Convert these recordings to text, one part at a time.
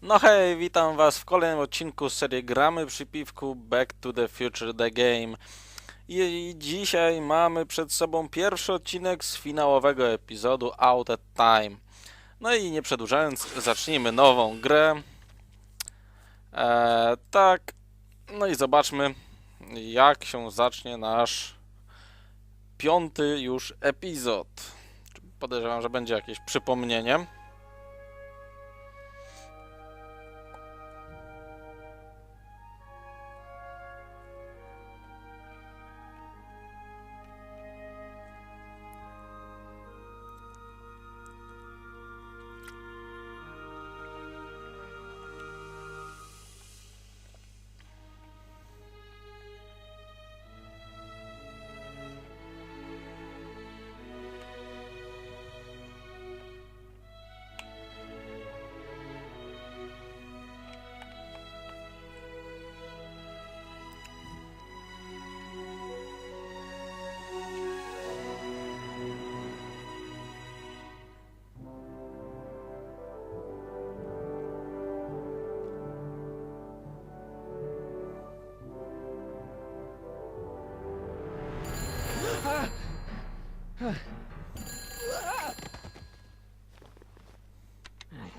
No hej, witam was w kolejnym odcinku z serii Gramy przy piwku Back to the Future the Game. I dzisiaj mamy przed sobą pierwszy odcinek z finałowego epizodu Out at Time. No i nie przedłużając, zacznijmy nową grę. Tak, no i zobaczmy jak się zacznie nasz piąty już epizod. Podejrzewam, że będzie jakieś przypomnienie.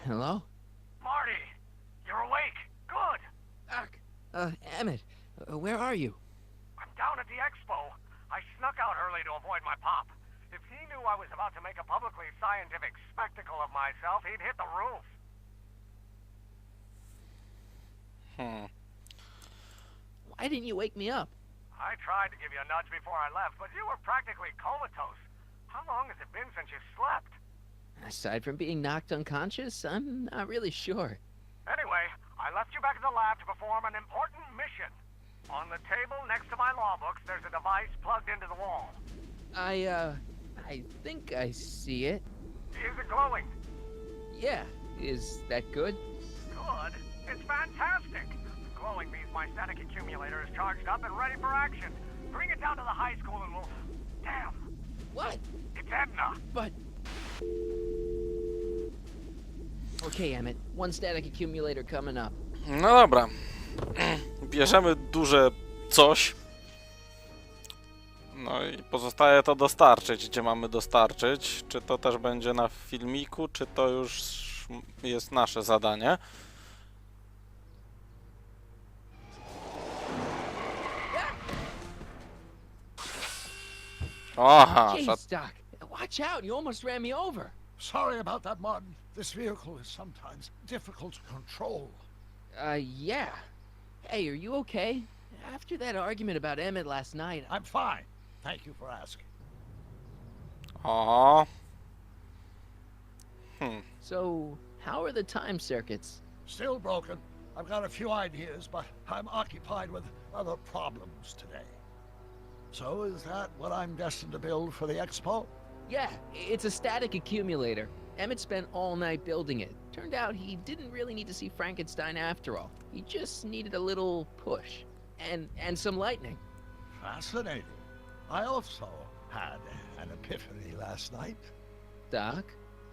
Hello? Marty, you're awake. Good. Doc. Emmett, where are you? I'm down at the expo. I snuck out early to avoid my pop. If he knew I was about to make a publicly scientific spectacle of myself, he'd hit the roof. Why didn't you wake me up? I tried to give you a nudge before I left, but you were practically comatose. How long has it been since you slept? Aside from being knocked unconscious, I'm not really sure. Anyway, I left you back at the lab to perform an important mission. On the table next to my law books, there's a device plugged into the wall. I think I see it. Is it glowing? Yeah, is that good? Good. It's fantastic. Glowing means my static accumulator is charged up and ready for action. Bring it down to the high school and we'll... Damn! What? It's Edna! But... Okay, Emmett, one static accumulator coming up. No dobra. Bierzemy duże coś. No i pozostaje to dostarczyć. Gdzie mamy dostarczyć? Czy to też będzie na filmiku, czy to już jest nasze zadanie? Aha, Jeez, Doc, watch out, you almost ran me over. Sorry about that, Martin. This vehicle is sometimes difficult to control. Yeah. Hey, are you okay? After that argument about Emmett last night, I'm fine. Thank you for asking. o. So, how are the time circuits? Still broken. I've got a few ideas, but I'm occupied with other problems today. So is that what I'm destined to build for the expo? Yeah, it's a static accumulator. Emmett spent all night building it. Turned out he didn't really need to see Frankenstein after all. He just needed a little push. And some lightning. Fascinating. I also had an epiphany last night. Doc?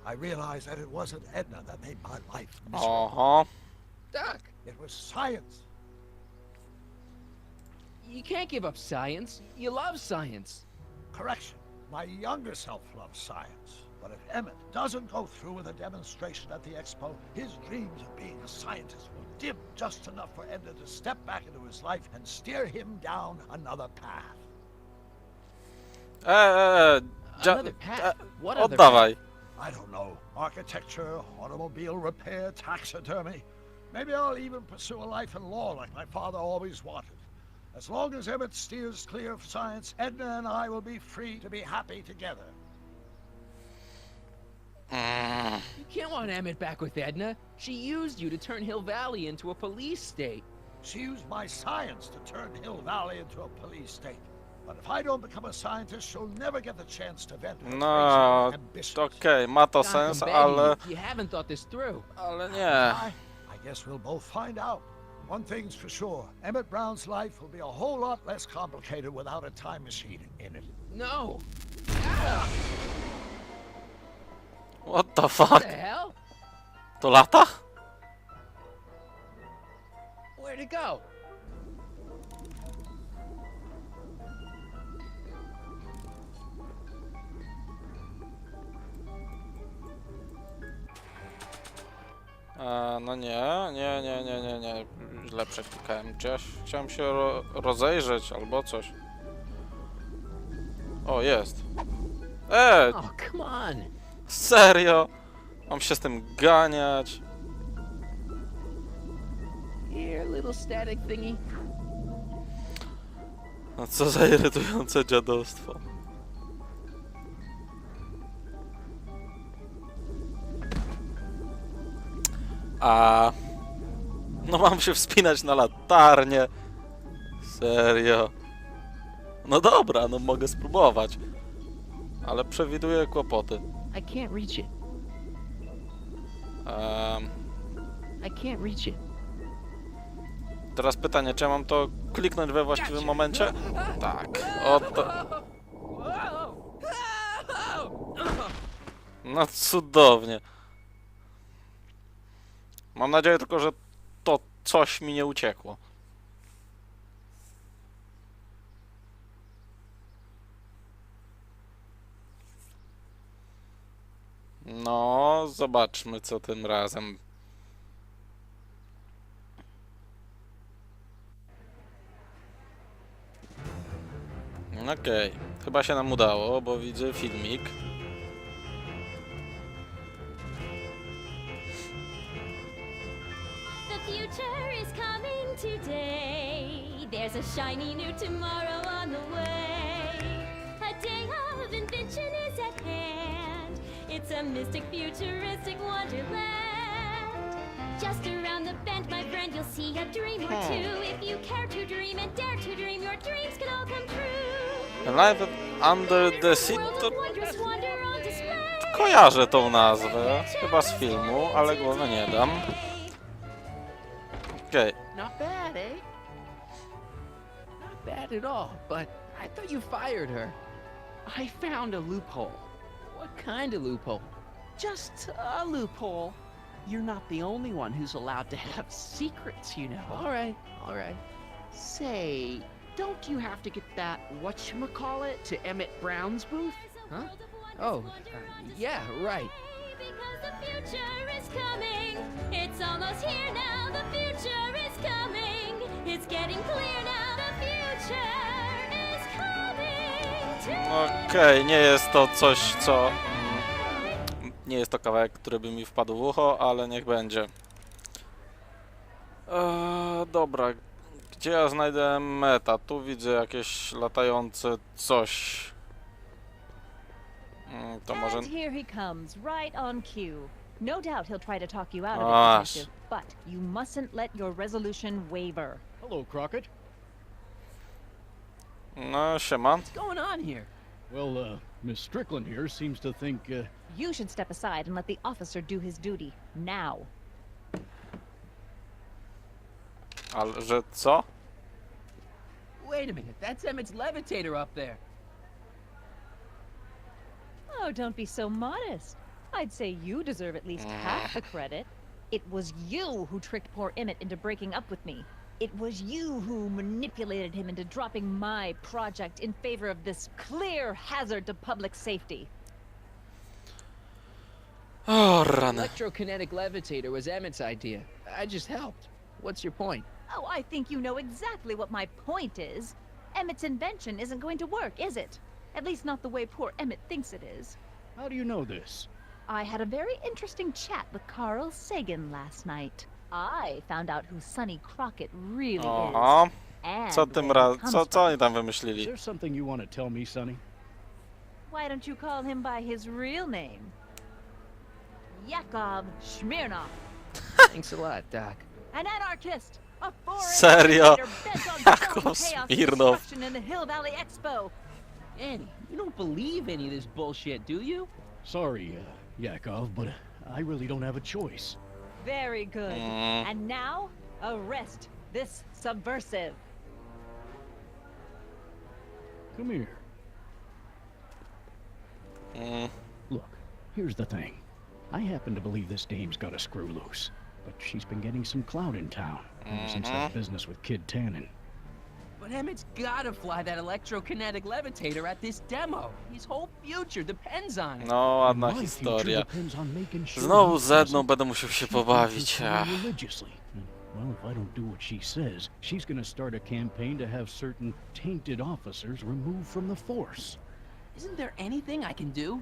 I realized that it wasn't Edna that made my life miserable. Oho. Doc, It was science. you can't give up science. You love science. Correction. My younger self loves science. But if Emmett doesn't go through with a demonstration at the expo, his dreams of being a scientist will dim just enough for Edna to step back into his life and steer him down another path. Another path? What other Oddawaj. I don't know. Architecture, automobile repair, taxidermy. Maybe I'll even pursue a life in law like my father always wanted. As long as Emmett steers clear of science, Edna and I will be free to be happy together. You can't want Emmett back with Edna. She used you to turn Hill Valley into a police state. She used my science to turn Hill Valley into a police state. But if I don't become a scientist, she'll never get the chance to vent her No, crazy ambitions. okej, ma to Doc, sens, I'm begging ale... you haven't thought this through. Ale nie. I guess we'll both find out. One thing's for sure, Emmett Brown's life will be a whole lot less complicated without a time machine in it. No. What the What fuck? the hell? To lata? Where'd it go? No nie. Źle przeklikałem. Czy ja chciałem się rozejrzeć albo coś? O, jest. Oh, come on. Serio? Mam się z tym ganiać. Here, little static thingy. No co za irytujące dziadostwo. No mam się wspinać na latarnię. Serio. No dobra, no mogę spróbować. Ale przewiduję kłopoty. I can't reach it. I can't reach it. Teraz pytanie, czy ja mam to kliknąć we właściwym momencie? Tak, oto. No cudownie. Mam nadzieję tylko, że to coś mi nie uciekło. No, zobaczmy co tym razem. Okej, chyba się nam udało, bo widzę filmik. The future is coming today. There's a shiny new tomorrow on the way. A day of invention is at hand. It's a mystic, futuristic wonderland. Just around the bend, my friend, you'll see a dream or two. If you care to dream and dare to dream, your dreams can all come true. Live Under the Sea to Wondrous wonder on display. kojarzę tą nazwę, chyba z filmu, ale głowy nie dam. Okej. Not bad, eh? Not bad at all, but I thought you fired her. I found a loophole. What kind of loophole? Just a loophole. You're not the only one who's allowed to have secrets, you know. All right, all right. Say, don't you have to get that whatchamacallit to Emmett Brown's booth? Huh? Oh, yeah, right. Because the future is coming. It's almost here now. The future is coming. It's getting clear now. The future is coming. Okej, nie jest to coś, co... Nie jest to kawałek, który by mi wpadł w ucho, ale niech będzie. Dobra, gdzie ja znajdę meta? Tu widzę jakieś latające coś. To może... And here he comes, right on cue. No doubt he'll try to talk you out of Ah, it, detective, but you mustn't let your resolution waver. Hello, Crockett. No, siema. What's going on here? Well, Miss Strickland here seems to think, You should step aside and let the officer do his duty. Now. Ale że co? Wait a minute, that's Emmett's levitator up there. Oh, don't be so modest. I'd say you deserve at least half the credit. It was you who tricked poor Emmett into breaking up with me. It was you who manipulated him into dropping my project in favor of this clear hazard to public safety. O, rany. Electrokinetic levitator was Emmett's idea. I just helped. What's your point? Oh, I think you know exactly what my point is. Emmett's invention isn't going to work, is it? At least not the way poor Emmett thinks it is. how do you know this? I had a very interesting chat with Carl Sagan last night. I found out who Sonny Crockett really Oho. is. And Co tym where he razem? comes Co from. oni tam Is wymyślili? there something you want to tell me, Sonny? Why don't you call him by his real name? Yakov Smirnov, Thanks a lot, Doc. an anarchist, a foreign Serio? innovator bent on Yakov sowing chaos and Smirnov. destruction in the Hill Valley Expo. Annie, you don't believe any of this bullshit, do you? Sorry, Yakov, but I really don't have a choice. Very good. And now, arrest this subversive. Come here. Mm, Look, here's the thing. I happen to believe this dame's got a screw loose, but she's been getting some clout in town. ever since that business with Kid Tannen. But Emmett's gotta fly that electrokinetic levitator at this demo. His whole future depends on it. No, ładna My future historia. depends on making sure Znowu he z Edną doesn't. będę musiał się She pobawić. thinks her religiously. Well, if I don't do what she says, she's gonna start a campaign to have certain tainted officers removed from the force. Isn't there anything I can do?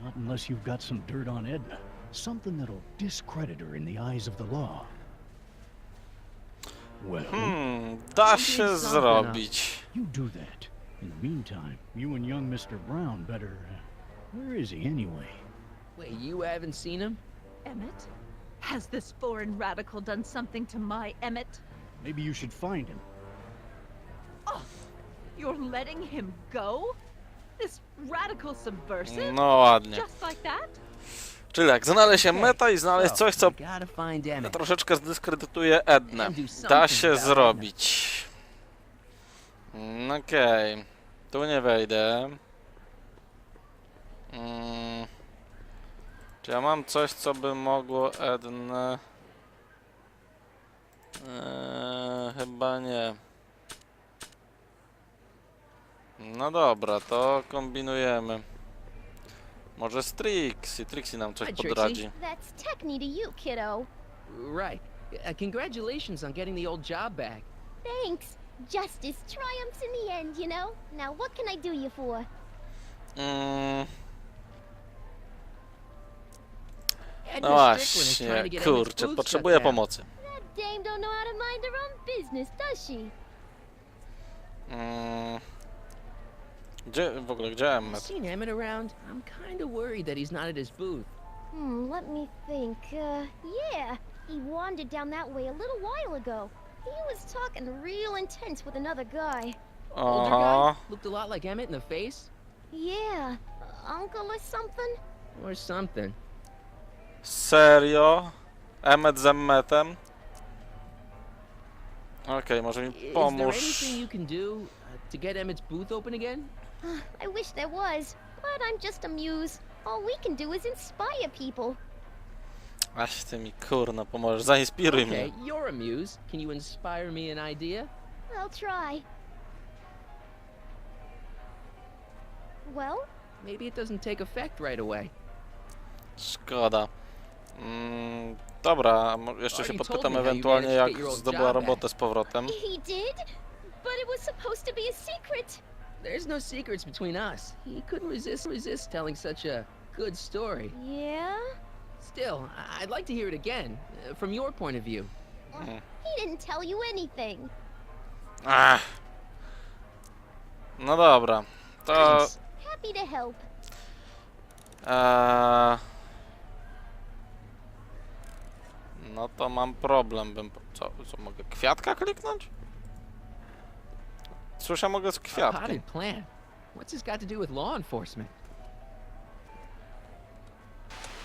Not unless you've got some dirt on Edna. Something that'll discredit her in the eyes of the law. Well, Da się zrobić. you do that. In the meantime, you and young Mr. Brown better... where is he anyway? Wait, you haven't seen him? Emmett? Has this foreign radical done something to my Emmett? Maybe you should find him. Oh, you're letting him go? This radical subversive? No ładnie. Just like that? Czyli jak znaleźć Emmeta i znaleźć coś, co Gotta find Emmett. troszeczkę zdyskredytuje Ednę. Da się zrobić. Okej. Tu nie wejdę. Czy ja mam coś, co by mogło Ednę... chyba nie. No dobra, to kombinujemy. Może z Trixie. Trixie nam coś Hi, Trixie. podradzi. That's techni to you, kiddo. Right. Congratulations on getting the old job back. Thanks. Justice triumphs in the end, you know? Now what can I do you for? Edna No Strickland is trying właśnie, to get Emmett's kurczę, booth potrzebuję shut down. pomocy. That dame don't know how to mind her own business, does she? Gdzie w ogóle, gdzie I've Emmet? seen Emmett around. I'm kind of worried that he's not at his booth. Let me think. Yeah. He wandered down that way a little while ago. He was talking real intense with another guy. Older Aha. guy? Looked a lot like Emmett in the face? Yeah. Uncle or something? Or something. Serio? Emmet z Emmetem? Okej, może mi Is there pomóż. anything you can do to get Emmett's booth open again? I wish there was, but I'm just a muse. All we can do is inspire people. Aś ty mi kurno pomożesz, zainspiruj Okay, mnie. you're a muse. Can you inspire me an idea? I'll try. Well, Maybe it doesn't take effect right away. Szkoda. Dobra, jeszcze się Already told podpytam me how you ewentualnie managed to jak get your old zdobyła job robotę z powrotem. he did, but it was supposed to be a secret. There's no secrets between us. He couldn't resist telling such a good story. Yeah? Still, I'd like to hear it again, from your point of view. He didn't tell you anything. Ach. No dobra, to... Thanks. Happy to help. No to mam problem, co mogę kwiatka kliknąć? Słyszę, mogę z A kwiatkiem. potted plant. What's this got to do with law enforcement?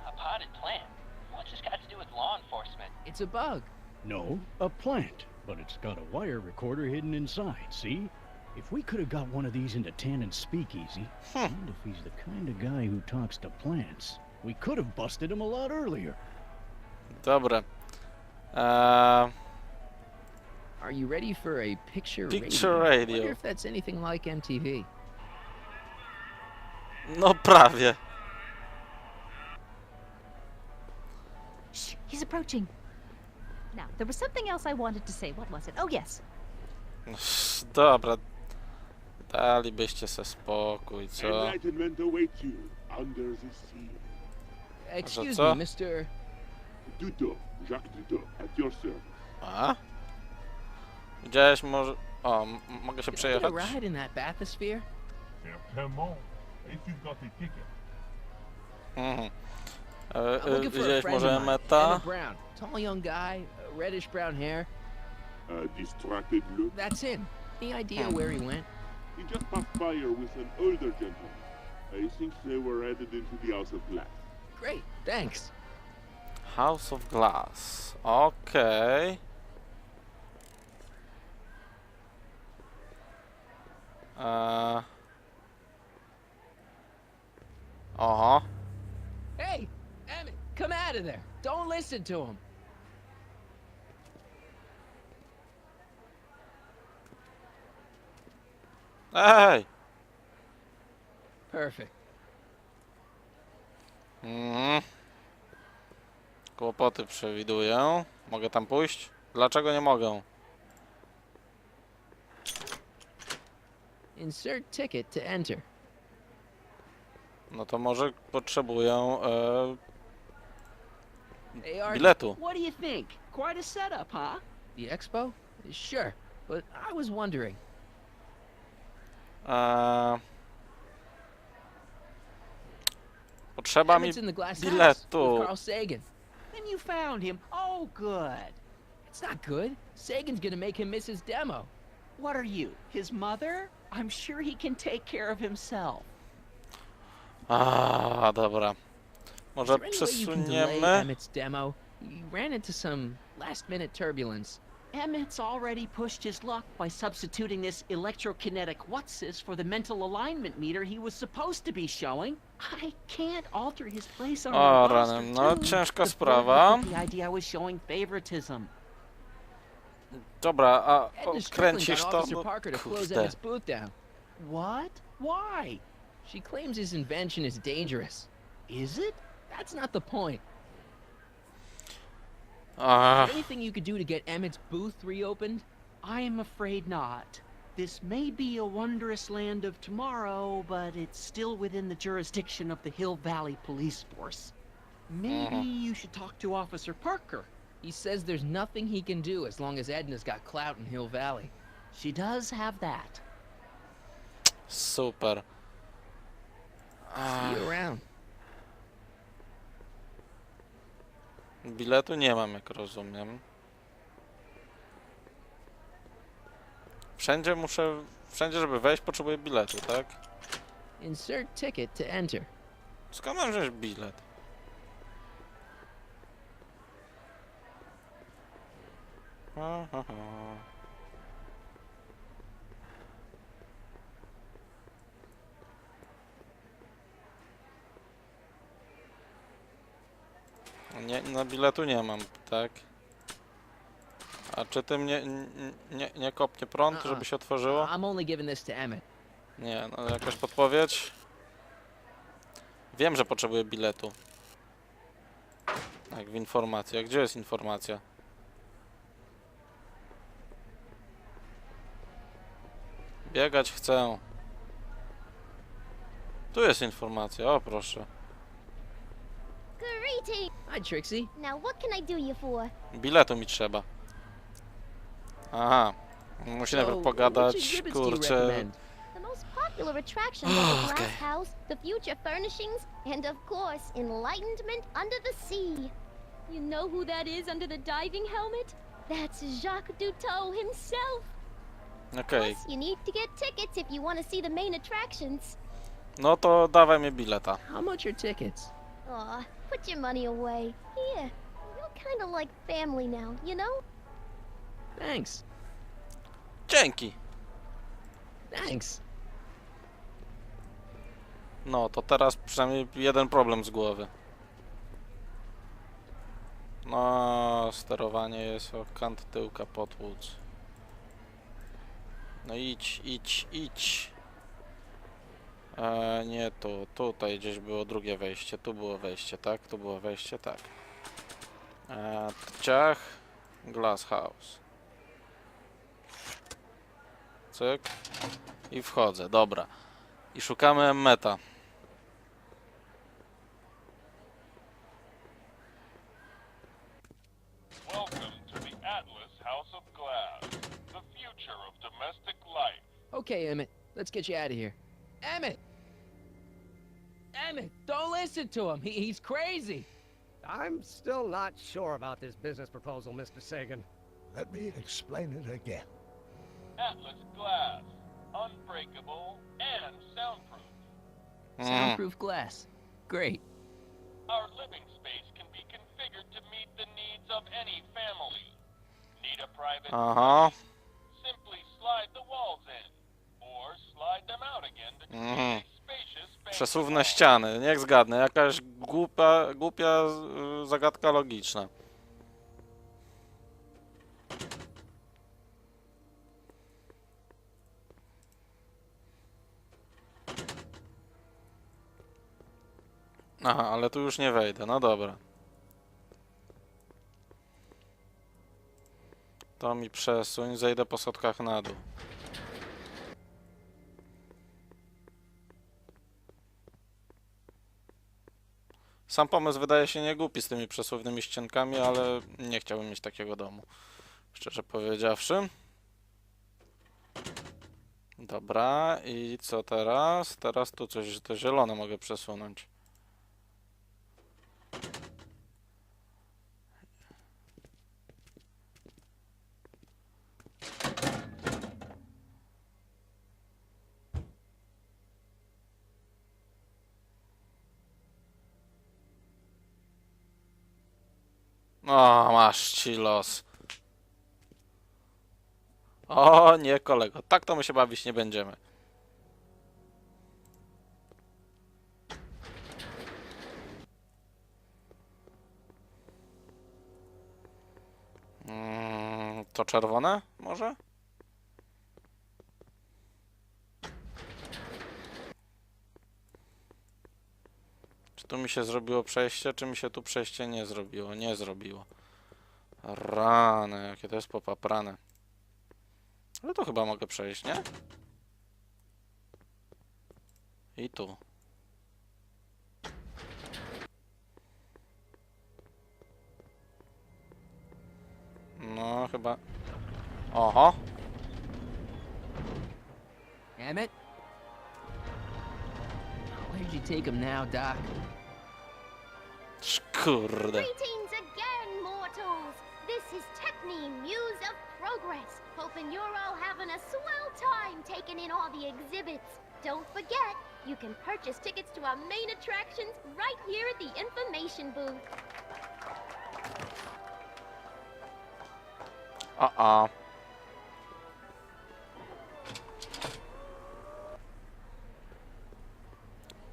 A potted plant? What's this got to do with law enforcement? It's a bug. No, a plant, but it's got a wire recorder hidden inside, see? If we could have got one of these into Tannen's speakeasy, and if he's the kind of guy who talks to plants, we could have busted him a lot earlier. Dobra. Are you ready for a picture Picture radio? radio. Wonder if that's anything like MTV. No prawie. Shh, he's approaching. Now, there was something else I wanted to say. What was it? Oh, yes. Dobra. Dalibyście se spokój, co? Enlightenment awaits you under the sea. Excuse co? me, Mr. Duto, Jacques Duto, at your service. A? Widziałeś może... O, mogę się Can I get a przejechać? ride in that bathysphere? Certainement, if you've got a ticket. Mhm. I'm looking for a Widziałeś friend może of mine, Emmeta? Emmett Brown. Tall young guy, reddish brown hair. Distracted look. That's him. Any idea where he went? He just passed by her with an older gentleman. I think they were headed into the House of Glass. Great, thanks. House of Glass. Okej. Oho. Hey, Emmett, come out of there. Don't listen to him. Ej! Perfect. Kłopoty przewiduję. Mogę tam pójść? Dlaczego nie mogę? Insert ticket to enter. No to może potrzebuję Hey, Artie, biletu. What do you think? Quite a setup, huh? the expo? Sure, but I was wondering. Potrzeba mi Emmett's in the glass house biletu. with Carl Sagan. Then you found him. Oh, good. It's not good. Sagan's gonna make him miss his demo. What are you, his mother? I'm sure he can take care of himself. Dobra. Is Może there any way you can delay przesuniemy? Emmett's demo? He ran into some last-minute turbulence. Emmett's already pushed his luck by substituting this electrokinetic what's-this for the mental alignment meter he was supposed to be showing. I can't alter his place on O, the roster, rany, no too. ciężka The sprawa. board looked at the idea I was showing favoritism. Dobra, a Edna Strickland kręcisz got to? Officer No, Parker to close kurde. Emmett's booth down. What? Why? She claims his invention is dangerous. Is it? That's not the point. Ach, Anything you could do to get Emmett's booth reopened? I am afraid not. This may be a wondrous land of tomorrow, but it's still within the jurisdiction of the Hill Valley Police Force. Maybe you should talk to Officer Parker. He says there's nothing he can do as long as Edna's got clout in Hill Valley. She does have that. super. See you around. Biletu nie mam, jak rozumiem. Wszędzie, żeby wejść, potrzebuję biletu, tak? Insert ticket to enter. Skąd mam wziąć bilet? Aha. Nie, no biletu nie mam, tak? A czy ty mnie nie kopnie prąd, żeby się otworzyło? I'm only giving this to Emmett. Nie, no jakaś podpowiedź? Wiem, że potrzebuję biletu. Jak w informacji. A gdzie jest informacja? Biegać chcę. Tu jest informacja, o proszę. Greeting! Hi, Trixie. Now what can I do you for? Biletu mi trzeba. Aha. Musi najpierw which pogadać, exhibits do you kurczę. recommend? The most popular attractions are the glass house, the future furnishings, and of course, enlightenment under the sea. You know who that is under the diving helmet? That's Jacques Duteau himself. Okej. Plus, you need to get tickets if you want to see the main attractions. No to dawaj mi bileta. How much are tickets? Aw, put your money away. Here, you're kind of like family now, you know? Thanks. Dzięki. Thanks. No to teraz przynajmniej jeden problem z głowy. No, sterowanie jest o kant tyłka potłuc. No idź, idź, idź. Nie tu, tutaj gdzieś było drugie wejście, tu było wejście, tak? Tu było wejście, tak. Ciach, glass house. Cyk. I wchodzę, dobra. I szukamy meta. Welcome to the Atlas House of Glass, the future of domestic life. Okay, Emmett. Let's get you out of here. Emmett! Emmett, don't listen to him. He's crazy. I'm still not sure about this business proposal, Mr. Sagan. Let me explain it again. Atlas Glass, unbreakable and soundproof. Soundproof glass. Great. Our living space can be configured to meet the needs of any family. Need a private Aha. space? Simply slide the walls in, or slide them out again to create a spacious banquet Przesuwne hall. ściany, niech zgadnę. Jakaś głupia zagadka logiczna. Aha, ale tu już nie wejdę, no dobra. To mi przesuń, zejdę po schodkach na dół. Sam pomysł wydaje się niegłupi z tymi przesuwnymi ściankami, ale nie chciałbym mieć takiego domu. Szczerze powiedziawszy. Dobra, i co teraz? Teraz tu coś, to zielone mogę przesunąć. O, masz ci los. O nie, kolego, tak to my się bawić nie będziemy. To czerwone może? Czy tu mi się zrobiło przejście, czy mi się tu przejście nie zrobiło? Nie zrobiło. Rany, jakie to jest popaprane. Ale to chyba mogę przejść, nie? I tu. No, chyba... Oho! Emmett? Where'd you take him now, Doc? Kurde. Greetings again, mortals! This is Techne, Muse of Progress. Hoping you're all having a swell time taking in all the exhibits. Don't forget, you can purchase tickets to our main attractions right here at the information booth.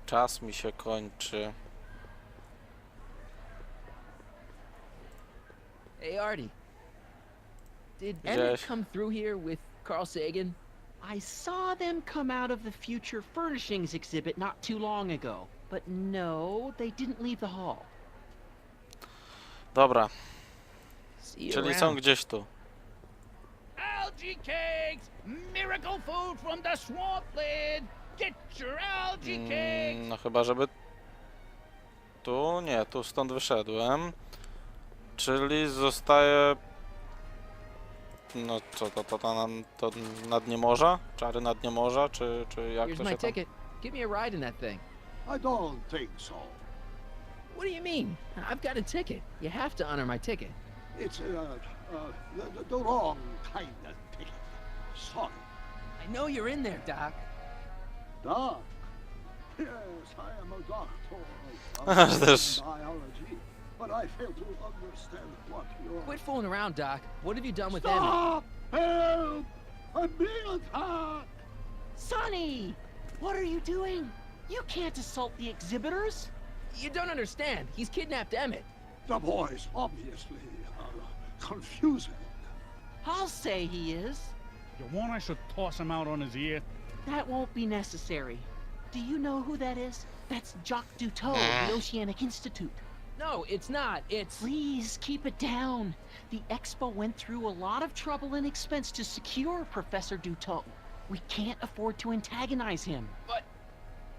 Czas mi się kończy. Hey, Artie. Did Yes. Emmett come through here with Carl Sagan? I saw them come out of the Future Furnishings exhibit not too long ago. But no, they didn't leave the hall. Dobra, See you czyli są around. gdzieś tu. Algae cakes! Miracle food from the swampland! Get your algae cakes! No chyba, żeby... Tu? Nie, tu stąd wyszedłem. Czyli zostaje... No co, to na dnie morza? Czary na dnie morza? Czy jak Here's to my się tam... ticket. Give me a ride in that thing. I don't think so. What do you mean? I've got a ticket. You have to honor my ticket. It's the wrong kind of ticket. Sorry. I know you're in there, Doc. Doc? Yes, I am a doctor of There's- biology, but I fail to understand what you're... Quit fooling around, Doc. What have you done with Emmett? Stop! Help! I'm being attacked! Sonny! What are you doing? You can't assault the exhibitors! You don't understand. He's kidnapped Emmett. The boy's obviously confusing. I'll say he is. You want I should toss him out on his ear? That won't be necessary. Do you know who that is? That's Jacques Duteau of the Oceanic Institute. No, it's not. It's... Please, keep it down. The Expo went through a lot of trouble and expense to secure Professor Duteau. We can't afford to antagonize him. But...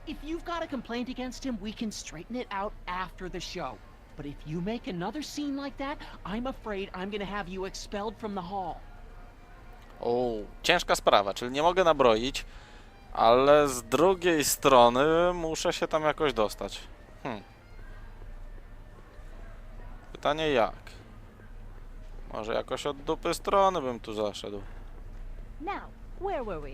If you've got a complaint against him, we can straighten it out after the show. But if you make another scene like that, I'm afraid I'm gonna have you expelled from the hall. O, ciężka sprawa, czyli nie mogę nabroić, ale z drugiej strony muszę się tam jakoś dostać. Pytanie jak? Może jakoś od dupy strony bym tu zaszedł. Now, where were we?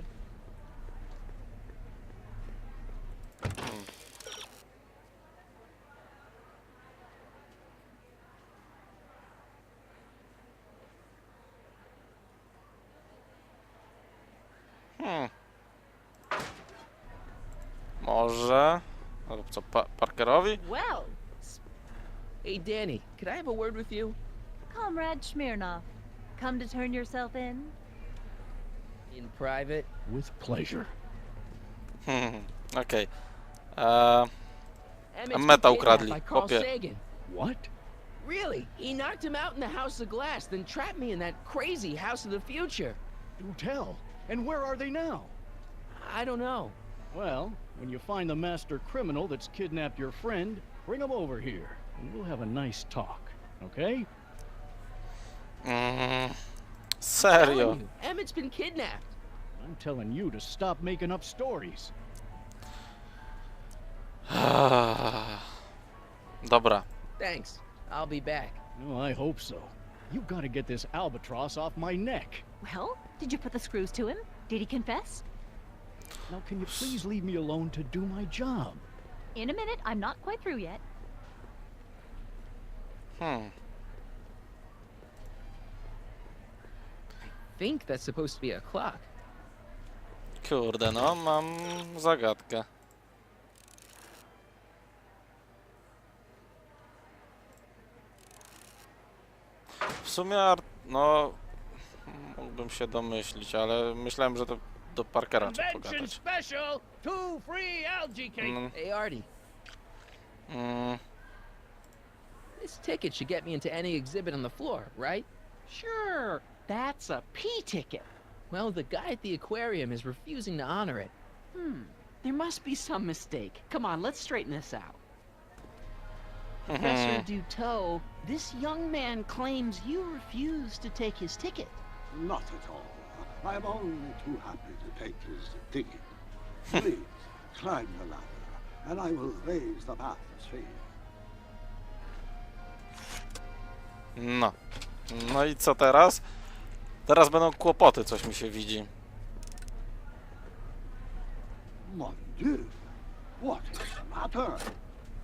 Może... albo co, Parkerowi? Well, Hey, Danny, could I have a word with you? Comrade Smirnov, come to turn yourself in? In private? With pleasure. Okej. Emmett's Emmeta been kidnapped ukradli, by Carl chłopie. Sagan. What? Really? He knocked him out in the House of Glass, then trapped me in that crazy House of the Future. Do tell. And where are they now? I don't know. Well, when you find the master criminal that's kidnapped your friend, bring him over here, and we'll have a nice talk, okay? Serio. Telling you, Emmett's been kidnapped. I'm telling you to stop making up stories. Dobra. Thanks. I'll be back. Oh, I hope so. You've got to get this albatross off my neck. Well, did you put the screws to him? Did he confess? Now, can you please leave me alone to do my job? In a minute, I'm not quite through yet. I think that's supposed to be a clock. Kurde, no, mam zagadkę. W sumie, no, mógłbym się domyślić, ale myślałem, że to do Parkera trzeba pogadać. special, 2 free algae cake. Hey, Artie. This ticket should get me into any exhibit on the floor, right? Sure, that's a P ticket. Well, the guy at the aquarium is refusing to honor it. There must be some mistake. Come on, let's straighten this out. Professor Duteau, this young man claims you refused to take his ticket. Not at all. I'm only too happy to take his ticket. Please, climb the ladder, and I will raise the bathysphere. No. No i co teraz? Teraz będą kłopoty, coś mi się widzi. Mon Dieu, what is the matter?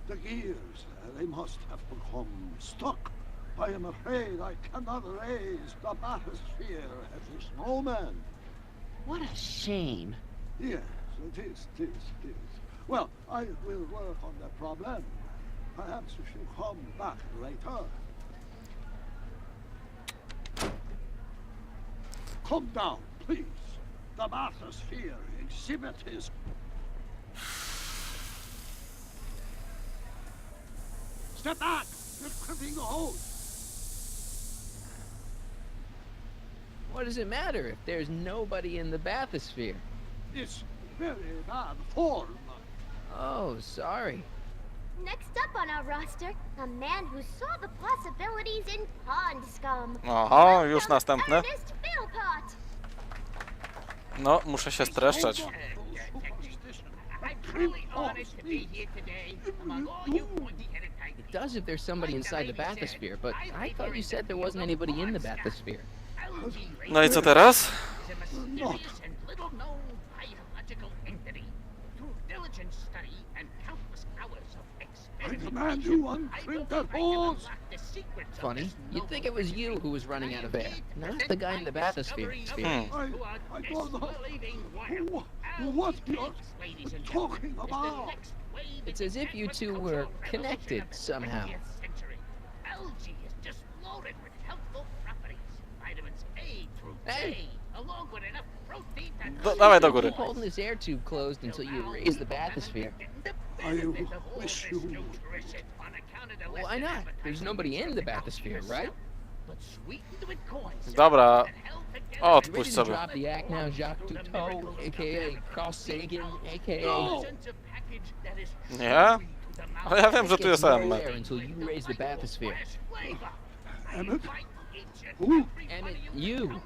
The gears, they must have become stuck. I am afraid I cannot raise the bathysphere at this moment. What a shame. Yes, it is. Well, I will work on the problem. Perhaps if you come back later. Come down, please. The bathysphere exhibit is... Step back! You're crimping the hose! What does it matter if there's nobody in the bathysphere? It's very bad form. Oh, sorry. Next up on our roster, a man who saw the possibilities in pond scum. Aha, już następne. Ernest Philpott. No, muszę się streszczać. I'm truly honored to be here today among all you pointy-headed tigers. It does if there's somebody inside the bathysphere, but I thought you said there wasn't anybody in the bathysphere. No i co teraz? Is a mysterious and little-known biological entity. Through diligent study and countless hours of I command you uncrimp that hose! Funny, you'd think it was you who was running out of air, not the guy in the bathysphere. I don't know what you're talking about. It's as if you two were connected somehow. Algae is just loaded with helpful properties. Vitamins A through Hey! K, along with enough protein to... Dawaj do góry. Keep holding this air tube closed until you raise the bathysphere. I wish you would. Why not? There's nobody in the bathysphere, right? Dobra, Ready odpuść to sobie. drop the act now, Jacques Cousteau, aka Carl Sagan, aka... Nie? Ale ja wiem, że tu Get jest no Emmet. air until you raise the bathysphere. Emmett? Who? Emmett, you.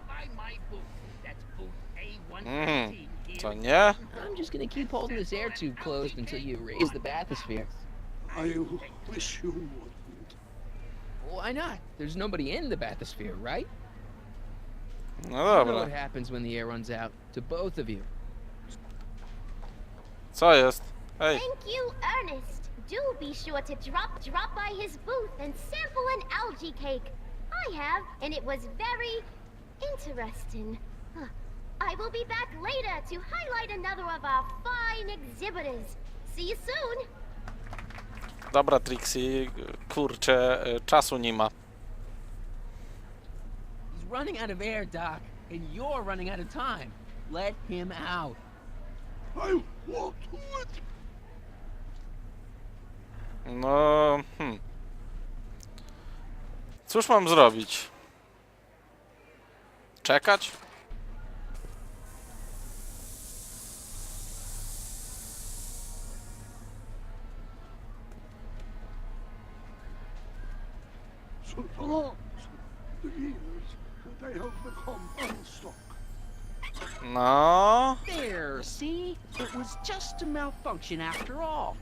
Co nie? I'm just gonna keep holding this air tube closed until you raise the bathysphere. I wish you wouldn't. Why not? There's nobody in the bathysphere, right? No You know what dobra. happens when the air runs out to both of you. Co jest? Hej. Thank you, Ernest. Do be sure to drop by his booth and sample an algae cake. I have, and it was very interesting. I will be back later to highlight another of our fine exhibitors. See you soon. Dobra, Trixie, kurczę, czasu nie ma. He's running out of air, Doc, and you're running out of time. Let him out. I won't do it. No... Cóż mam zrobić? Czekać? They have become unstuck. No... There, see? It was just a malfunction after all.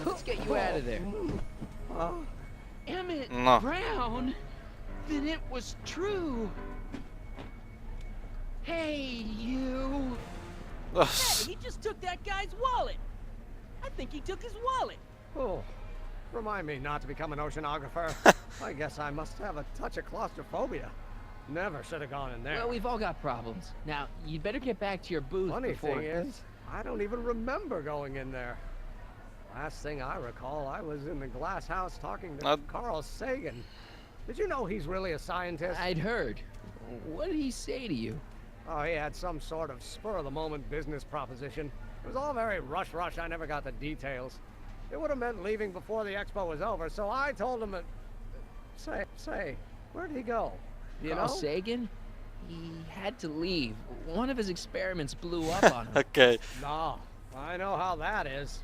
Let's get you out of there. Emmett No. Brown? Then it was true. Hey, you. Ugh. He just took that guy's wallet. I think he took his wallet. Oh, remind me not to become an oceanographer. I guess I must have a touch of claustrophobia. Never should have gone in there. Well, we've all got problems. Now, you'd better get back to your booth Funny before... thing is, I don't even remember going in there. Last thing I recall, I was in the glass house talking to Carl Sagan. Did you know he's really a scientist? I'd heard. What did he say to you? Oh, he had some sort of spur-of-the-moment business proposition. It was all very rush. I never got the details. It would have meant leaving before the expo was over, so I told him that... Say, where'd he go? Do you Carl know? Sagan? He had to leave. One of his experiments blew up on him. Okay. No, I know how that is.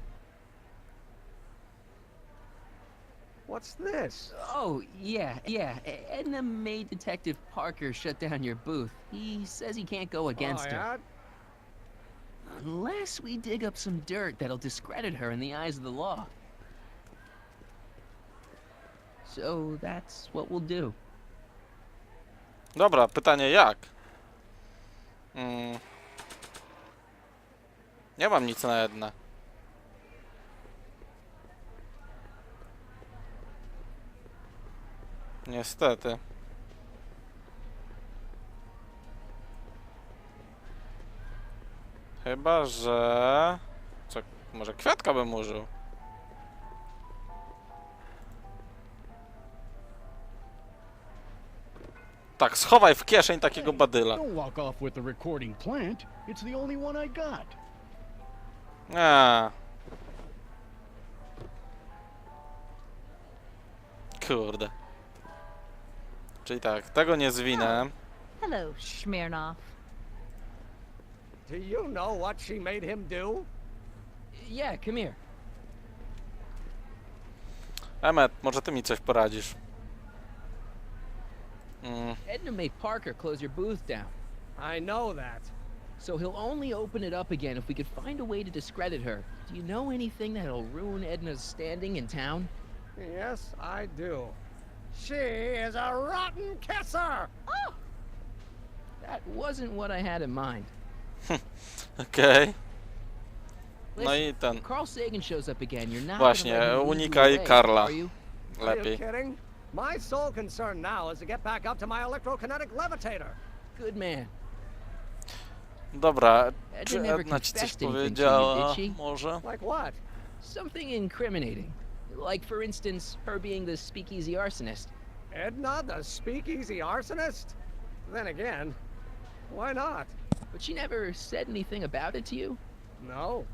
What's this? Oh, yeah. Edna made Detective Parker shut down your booth. He says he can't go against her. Unless we dig up some dirt that'll discredit her in the eyes of the law. So that's what we'll do. Dobra, pytanie jak? Nie mam nic na Ednę. Niestety. Chyba, że... Co? Może kwiatka bym użył? Tak, schowaj w kieszeń takiego badyla. Don't walk off with the recording plant. It's the only one I got. Kurde. Czyli tak, tego nie zwinę. Hello, Smirnoff. Do you know what she made him do? Yeah, come here. Emmet, może ty mi coś poradzisz? Edna made Parker close your booth down. I know that. So he'll only open it up again if we could find a way to discredit her. Do you know anything that'll ruin Edna's standing in town? Yes, I do. She is a rotten kisser! Oh! That wasn't what I had in mind. Okej. No Listen, i ten. if Carl Sagan shows up again, you're not Właśnie, gonna let him lead you unikaj away, Karla. are you? Are you Lepiej. kidding? My sole concern now is to get back up to my electrokinetic levitator. Good man. Dobra, Edna czy never Edna ci coś confessed anything to powiedziała? you, did she? Może? Like what? Something incriminating. Like, for instance, her being the speakeasy arsonist. Edna, the speakeasy arsonist? Then again, why not? But she never said anything about it to you? No.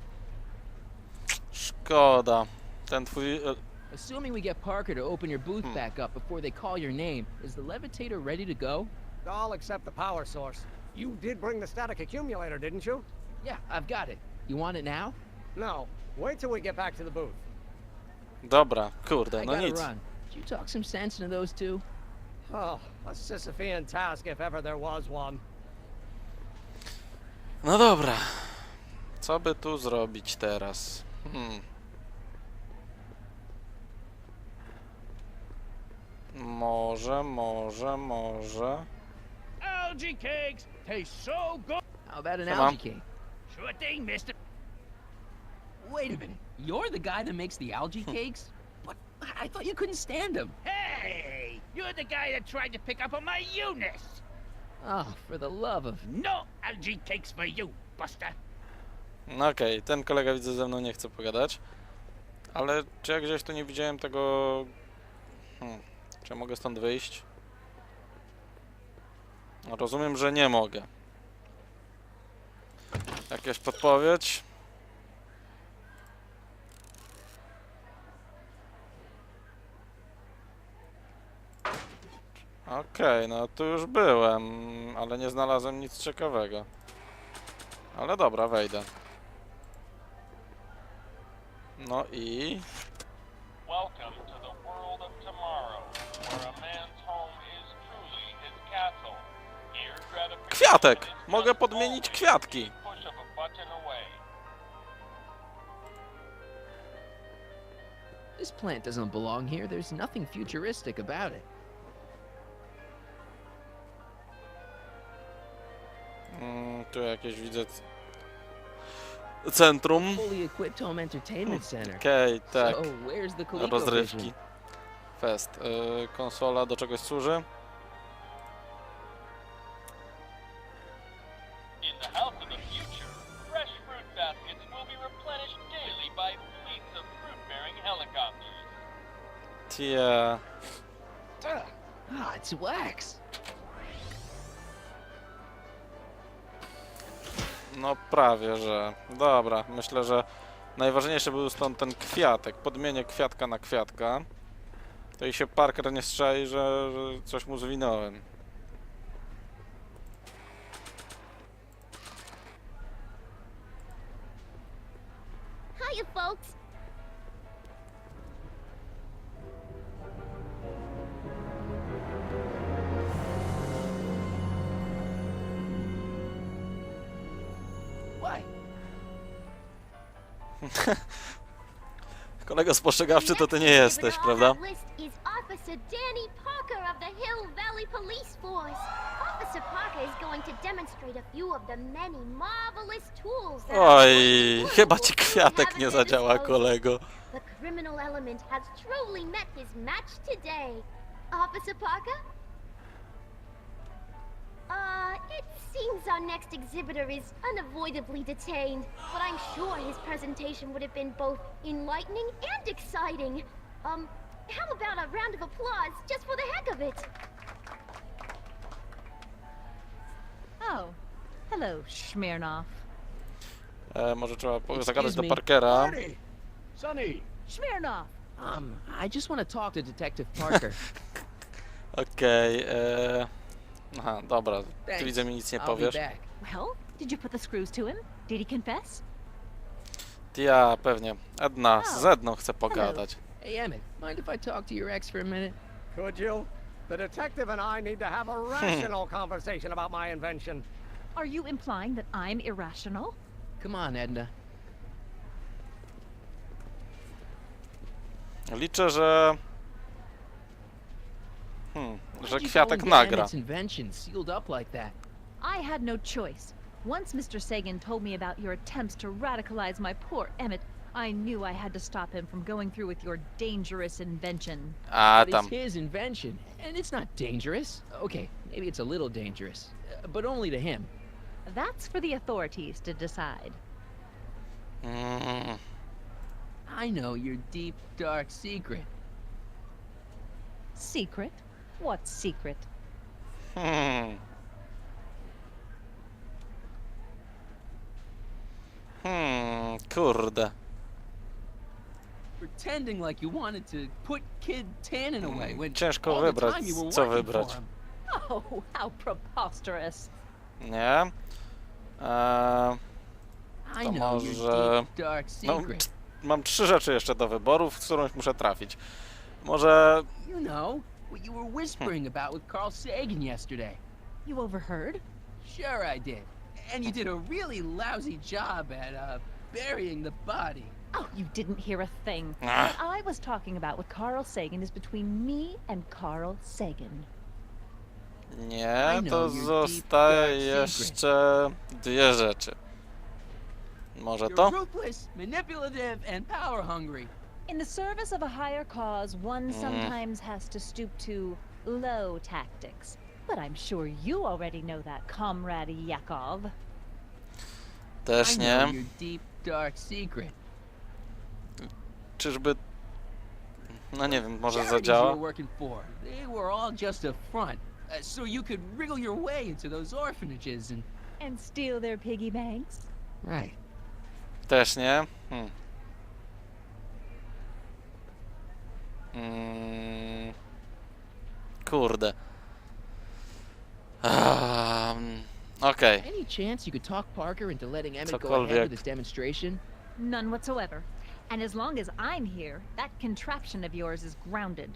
Szkoda. Ten twój... Assuming we get Parker to open your booth back up before they call your name, is the levitator ready to go? I'll accept the power source. You did bring the static accumulator, didn't you? Yeah, I've got it. You want it now? No. Wait till we get back to the booth. Dobra, kurde, I no gotta nic. run. Did you talk some sense into those two? Oh, a Sisyphean task if ever there was one. No dobra. Co by tu zrobić teraz? Może... Algae cakes taste so good. How about an Come on. algae cake? Sure thing, mister. Wait a minute. You're the guy that makes the algae cakes? But I thought you couldn't stand them. Hey, you're the guy that tried to pick up on my Eunice. Oh, for the love of... No algae cakes for you, Buster. No okej, ten kolega widzę ze mną nie chce pogadać. Ale czy ja gdzieś tu nie widziałem tego... Czy ja mogę stąd wyjść? Rozumiem, że nie mogę. Jakaś podpowiedź? Okej, no tu już byłem, ale nie znalazłem nic ciekawego. Ale dobra, wejdę. No i... Welcome to the world of tomorrow, where a man's home is truly his castle. Here, gratification Kwiatek! is Mogę just podmienić always kwiatki. a push of a button away. This plant doesn't belong here. There's nothing futuristic about it. Tu jakieś widzę... Centrum. Fully equipped home entertainment center. Okej, tak. So, where's the ColecoVision? Rozrywki. Fest. Konsola do czegoś służy? In the house of the future, fresh fruit baskets will be replenished daily by fleets of fruit-bearing helicopters. Tia. Ah, it's wax. No prawie, że... Dobra, myślę, że najważniejszy był stąd ten kwiatek. Podmienię kwiatka na kwiatka. To i się Parker nie strzeli, że coś mu zwinąłem. Hiya, folks. What? Kolego spostrzegawczy to ty nie jesteś, prawda? On that list is Officer Danny Parker of the Hill Valley Police Force. Officer Parker is going to demonstrate a few of the many marvelous tools that Oj, chyba ci kwiatek nie zadziała, kolego. The criminal element has truly met his match today. Officer Parker? It seems our next exhibitor is unavoidably detained, but I'm sure his presentation would have been both enlightening and exciting. How about a round of applause just for the heck of it? Oh, hello, Smirnoff. Może trzeba zagadać Excuse do me? Parkera. Marty! Sonny! Smirnoff! I just want to talk to Detective Parker. Okej, aha, dobra. Ty Thanks. widzę, mi nic nie I'll be powiesz. back. Well, did you put the screws to him? Did he confess? Ja pewnie. Edna, z Edną chcę pogadać. Hey, Emmett, mind if I talk to your ex for a minute? Could you? The detective and I need to have a rational conversation about my invention. Are you implying that I'm irrational? Come on, Edna. Liczę, że... że kwiatek nagra. Emmett's invention sealed up like that. I had no choice. Once Mr. Sagan told me about your attempts to radicalize my poor Emmett, I knew I had to stop him from going through with your dangerous invention. A But tam. it's his invention, and it's not dangerous. Okay, maybe it's a little dangerous, but only to him. That's for the authorities to decide. I know your deep, dark secret. Secret? What secret? Kurde. Pretending like you wanted to put Kid Tannen away when Ciężko all the wybrać, time you were co working wybrać. for him. Oh, how preposterous. Nie? I To know może... your deep, dark No, secret. mam 3 rzeczy jeszcze do wyboru, w którąś muszę trafić. Może... You know, what you were whispering about with Carl Sagan yesterday. You overheard? Sure I did. And you did a really lousy job at, burying the body. Oh, you didn't hear a thing. Ah. What I was talking about with Carl Sagan is between me and Carl Sagan. Nie, I to know your zostaje deep, dark secret. jeszcze 2 rzeczy. Może You're to? ruthless, manipulative, and power hungry. In the service of a higher cause, one sometimes has to stoop to low tactics. But I'm sure you already know that, Comrade Yakov. Też I nie. know your deep, dark secret. Czyżby... No nie wiem, może Charities you zadziała? were working for, they were all just a front. So you could wriggle your way into those orphanages And steal their piggy banks? Right. Też nie? Kurde. Okej. Any chance you could talk Parker into letting Emmett go Cokolwiek. ahead with his demonstration? None whatsoever. And as long as I'm here, that contraption of yours is grounded.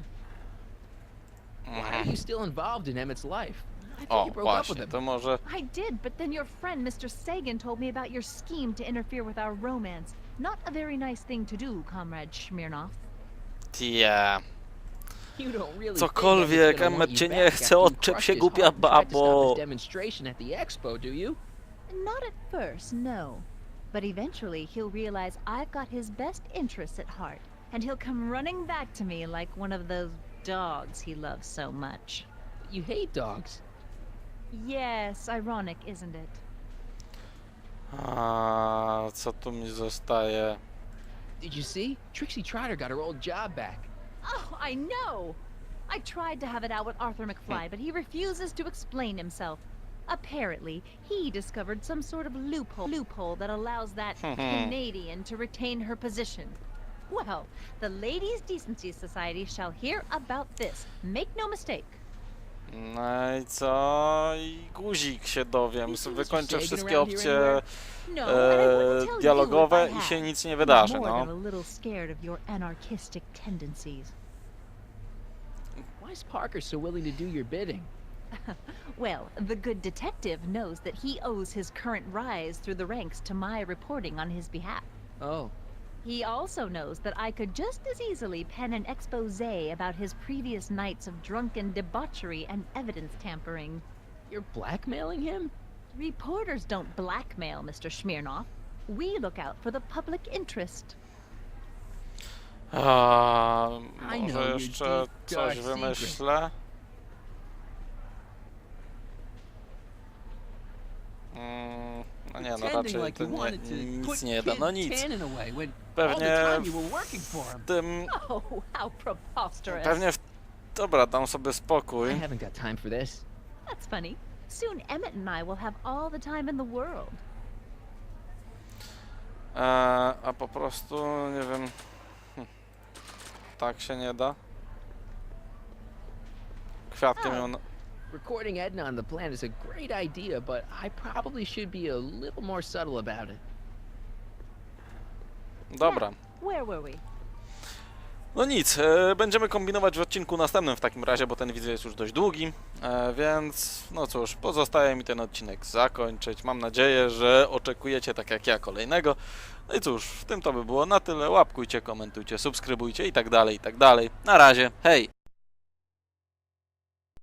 Why are you still involved in Emmett's life? I thought O, you broke up with właśnie, him. to może... I did, but then your friend Mr. Sagan told me about your scheme to interfere with our romance. Not a very nice thing to do, Comrade Smirnoff. Yeah. You don't really Cokolwiek, think Emmett's gonna want Emmet you cię back nie after chce, you odczep crushed się, his głupia heart and tried to stop babo. his demonstration at the expo, do you? Not at first, no. But eventually he'll realize I've got his best interests at heart, and he'll come running back to me like one of those dogs he loves so much. You hate dogs. Yes, ironic, isn't it? A co tu mi zostaje? Did you see? Trixie Trotter got her old job back. Oh, I know! I tried to have it out with Arthur McFly, but he refuses to explain himself. Apparently, he discovered some sort of loophole that allows that Canadian to retain her position. Well, the Ladies' Decency Society shall hear about this. Make no mistake. No i co? I guzik się dowiem. Wykończę wszystkie opcje No, and I wouldn't tell you dialogowe if I i się had. nic nie He's wydarzy, more no. than a little scared of your anarchistic tendencies. Why is Parker so willing to do your bidding? Well, the good detective knows that he owes his current rise through the ranks to my reporting on his behalf. Oh. He also knows that I could just as easily pen an exposé about his previous nights of drunken debauchery and evidence tampering. You're blackmailing him? Reporters don't blackmail, Mr. Smirnoff. We look out for the public interest. I know Może your jeszcze deep, coś dark wymyślę? No nie, no Pretending raczej like to you nie, wanted to nic put nie da, Kid no nic. Tannen away when all Pewnie the time you were working for him. w tym... Oh, how preposterous. Pewnie w... Dobra, dam sobie spokój. I haven't got time for this. That's funny. Soon Emmett and I will have all the time in the world. A po prostu, nie wiem... Tak się nie da. Kwiatkiem ją... Recording Edna on the plan is a great idea, but I probably should be a little more subtle about it. Dobra. Where were we? No nic, będziemy kombinować w odcinku następnym w takim razie, bo ten wideo jest już dość długi, więc no cóż, pozostaje mi ten odcinek zakończyć. Mam nadzieję, że oczekujecie tak jak ja kolejnego. No i cóż, w tym to by było na tyle. Łapkujcie, komentujcie, subskrybujcie i tak dalej, i tak dalej. Na razie, hej!